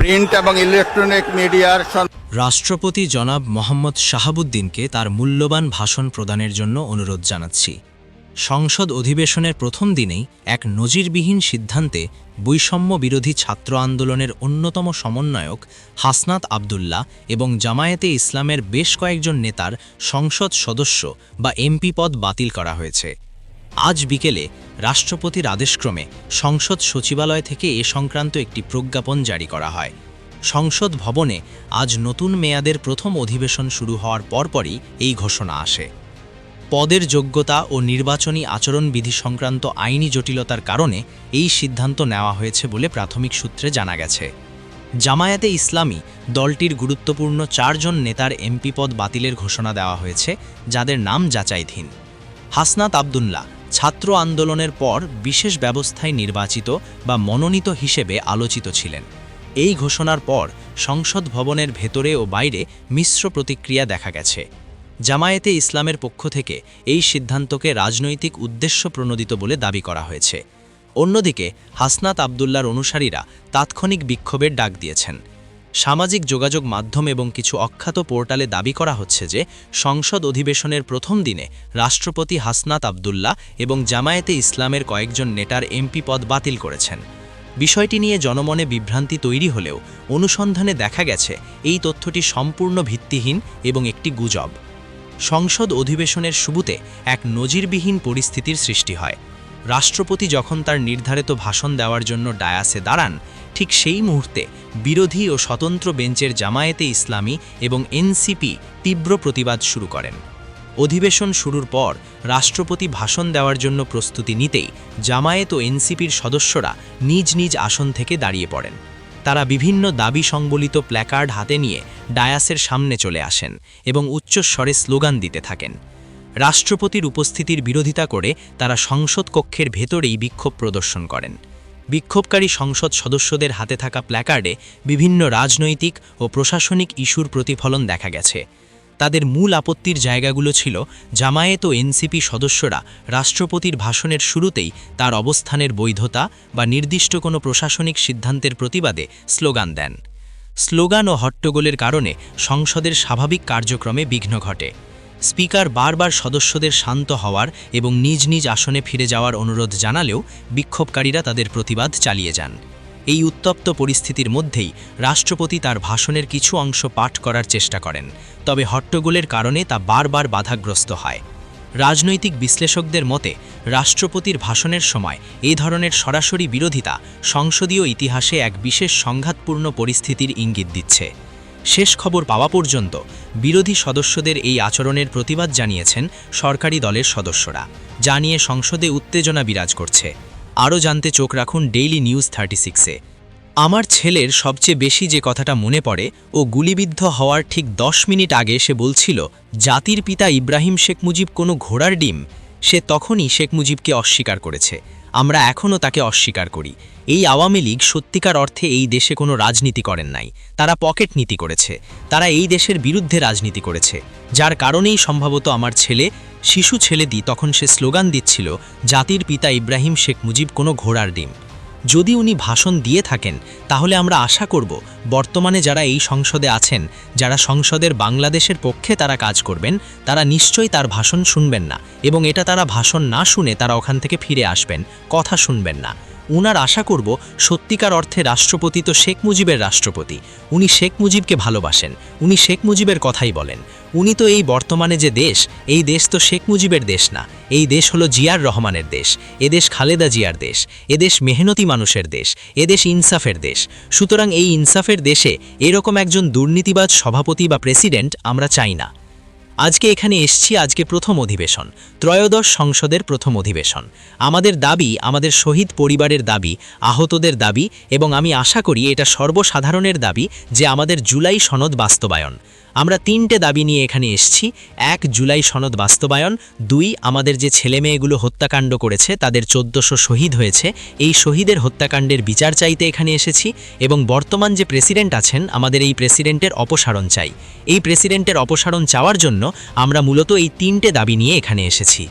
Print এবং electronic মিডিয়ার রাষ্ট্রপতি জনাব মোহাম্মদ শাহাবুদ্দিনকে তার মূল্যবান ভাষণ প্রদানের জন্য অনুরোধ জানাচ্ছি। সংসদ অধিবেশনের প্রথম দিনেই এক নজিরবিহীন সিদ্ধান্তে বৈষম্য বিরোধী ছাত্র আন্দোলনের অন্যতম সমন্বয়ক হাসনাত আবদুল্লাহ এবং জামায়াতে ইসলামের বেশ কয়েকজন নেতার সংসদ সদস্য বা এমপি পদ বাতিল করা হয়েছে। আজ বিকেলে রাষ্ট্রপতির আদেশক্রমে সংসদ সচিবালয় থেকে এ সংক্রান্ত একটি প্রজ্ঞাপন জারি করা হয়। সংসদ ভবনে আজ নতুন মেয়াদের প্রথম অধিবেশন শুরু হওয়ার পরপরই এই ঘোষণা আসে। পদের যোগ্যতা ও নির্বাচনী আচরণবিধি সংক্রান্ত আইনি জটিলতার কারণে এই সিদ্ধান্ত নেওয়া হয়েছে বলে প্রাথমিক সূত্রে জানা গেছে। জামায়াতে ইসলামী দলটির গুরুত্বপূর্ণ 4 জন নেতার এমপি পদ বাতিলের ঘোষণা দেওয়া হয়েছে, যাদের নাম যাচাইধীন। হাসনাত আবদুল্লাহ ছাত্র আন্দোলনের পর বিশেষ ব্যবস্থায় নির্বাচিত বা মনোনীত হিসেবে আলোচিত ছিলেন। এই ঘোষণার পর সংসদ ভবনের ভেতরে ও বাইরে মিশ্র প্রতিক্রিয়া দেখা গেছে। জামায়াতে ইসলামের পক্ষ থেকে এই সিদ্ধান্তকে রাজনৈতিক উদ্দেশ্য প্রণোদিত বলে দাবি করা হয়েছে। অন্যদিকে হাসনাত আবদুল্লাহর অনুসারীরা তাৎক্ষণিক বিক্ষোভের ডাক দিয়েছেন। সামাজিক যোগাযোগ মাধ্যম এবং কিছু অখ্যাত পোর্টালে দাবি করা হচ্ছে যে সংসদ অধিবেশনের প্রথম দিনে রাষ্ট্রপতি হাসনাত আবদুল্লাহ এবং জামায়াতে ইসলামের কয়েকজন নেতার এমপি পদ বাতিল করেছেন। বিষয়টি নিয়ে জনমনে বিভ্রান্তি তৈরি হলেও অনুসন্ধানে দেখা গেছে এই তথ্যটি সম্পূর্ণ ভিত্তিহীন এবং একটি গুজব। সংসদ অধিবেশনের শুরুতে এক নজিরবিহীন পরিস্থিতির সৃষ্টি হয়। রাষ্ট্রপতি যখন তার নির্ধারিত ভাষণ দেওয়ার জন্য ডায়াসে দাঁড়ান, ঠিক সেই মুহূর্তে বিরোধী ও স্বতন্ত্র বেঞ্চের জামায়াতে ইসলামী এবং এনসিপি তীব্র প্রতিবাদ শুরু করেন। অধিবেশন শুরুর পর রাষ্ট্রপতি ভাষণ দেওয়ার জন্য প্রস্তুতি নিতেই জামায়াত ও এনসিপির সদস্যরা নিজ নিজ আসন থেকে দাঁড়িয়ে পড়েন। তারা বিভিন্ন দাবি সংবলিত প্ল্যাকার্ড হাতে নিয়ে ডায়াসের সামনে চলে আসেন এবং উচ্চস্বরে স্লোগান দিতে থাকেন। রাষ্ট্রপতির উপস্থিতির বিরোধিতা করে তারা সংসদ কক্ষের ভেতরেই বিক্ষোভ প্রদর্শন করেন। বিক্ষোভকারী সংসদ সদস্যদের হাতে থাকা প্ল্যাকার্ডে বিভিন্ন রাজনৈতিক ও প্রশাসনিক ইস্যুর প্রতিফলন দেখা গেছে। তাদের মূল আপত্তির জায়গাগুলো ছিল জামায়াত ও এনসিপি সদস্যরা রাষ্ট্রপতির ভাষণের শুরুতেই তার অবস্থানের বৈধতা বা নির্দিষ্ট কোনো প্রশাসনিক সিদ্ধান্তের প্রতিবাদে স্লোগান দেন। স্লোগান ও হট্টগোলের কারণে সংসদের স্বাভাবিক কার্যক্রমে বিঘ্ন ঘটে। স্পিকার বারবার সদস্যদের শান্ত হওয়ার এবং নিজ নিজ আসনে ফিরে যাওয়ার অনুরোধ জানালেও বিক্ষোভকারীরা তাদের প্রতিবাদ চালিয়ে যান। এই উত্তপ্ত পরিস্থিতির মধ্যেই রাষ্ট্রপতি তার ভাষণের কিছু অংশ পাঠ করার চেষ্টা করেন, তবে হট্টগোলের কারণে তা বারবার বাধাগ্রস্ত হয়। রাজনৈতিক বিশ্লেষকদের মতে রাষ্ট্রপতির ভাষণের সময় এই ধরনের সরাসরি বিরোধিতা সংসদীয় ইতিহাসে এক বিশেষ সংঘাতপূর্ণ পরিস্থিতির ইঙ্গিত দিচ্ছে। শেষ খবর পাওয়া পর্যন্ত বিরোধী সদস্যদের এই আচরণের প্রতিবাদ জানিয়েছেন সরকারি দলের সদস্যরা, যা নিয়ে সংসদে উত্তেজনা বিরাজ করছে। আরও জানতে চোখ রাখুন ডেইলি নিউজ 36-এ। আমার ছেলের সবচেয়ে বেশি যে কথাটা মনে পড়ে, ও গুলিবিদ্ধ হওয়ার ঠিক 10 মিনিট আগে সে বলছিল, জাতির পিতা ইব্রাহিম শেখ মুজিব কোনো ঘোড়ার ডিম। সে তখনই শেখ মুজিবকে অস্বীকার করেছে। আমরা এখনও তাকে অস্বীকার করি। এই আওয়ামী লীগ সত্যিকার অর্থে এই দেশে কোনো রাজনীতি করেন নাই, তারা পকেট নীতি করেছে। তারা এই দেশের বিরুদ্ধে রাজনীতি করেছে, যার কারণেই সম্ভবত আমার শিশু ছেলেদি তখন সে স্লোগান দিচ্ছিল, জাতির পিতা ইব্রাহিম শেখ মুজিব কোনো ঘোড়ার ডিম। যদি উনি ভাষণ দিয়ে থাকেন, তাহলে আমরা আশা করব বর্তমানে যারা এই সংসদে আছেন, যারা সংসদের বাংলাদেশের পক্ষে তারা কাজ করবেন, তারা নিশ্চয়ই তার ভাষণ শুনবেন না, এবং এটা তারা ভাষণ না শুনে তারা ওখান থেকে ফিরে আসবেন, কথা শুনবেন না। উনার আশা করব সত্যিকার অর্থে রাষ্ট্রপতি তো শেখ মুজিবের রাষ্ট্রপতি, উনি শেখ মুজিবকে ভালোবাসেন, উনি শেখ মুজিবের কথাই বলেন। উনি তো এই বর্তমানে যে দেশ, এই দেশ তো শেখ মুজিবের দেশ না, এই দেশ হলো জিয়ার রহমানের দেশ, এদেশ খালেদা জিয়ার দেশ, এদেশ মেহনতি মানুষের দেশ, এদেশ ইনসাফের দেশ। সুতরাং এই ইনসাফের দেশে এরকম একজন দুর্নীতিবাজ সভাপতি বা প্রেসিডেন্ট আমরা চাই না। আজকে এখানে এসছি, আজকে প্রথম অধিবেশন, ত্রয়োদশ সংসদের প্রথম অধিবেশন। আমাদের দাবি, আমাদের শহীদ পরিবারের দাবি, আহতদের দাবি, এবং আমি আশা করি এটা সর্বসাধারণের দাবি যে আমাদের জুলাই সনদ বাস্তবায়ন। আমরা 3টে দাবি নিয়ে এখানে এসছি। 1, জুলাই সনদ বাস্তবায়ন। 2, আমাদের যে ছেলেমেয়েগুলো হত্যাকাণ্ড করেছে তাদের 1400 শহীদ হয়েছে, এই শহীদের হত্যাকাণ্ডের বিচার চাইতে এখানে এসেছি। এবং বর্তমান যে প্রেসিডেন্ট আছেন, আমাদের এই প্রেসিডেন্টের অপসারণ চাই। এই প্রেসিডেন্টের অপসারণ চাওয়ার জন্য আমরা মূলত এই 3টে দাবি নিয়ে এখানে এসেছি।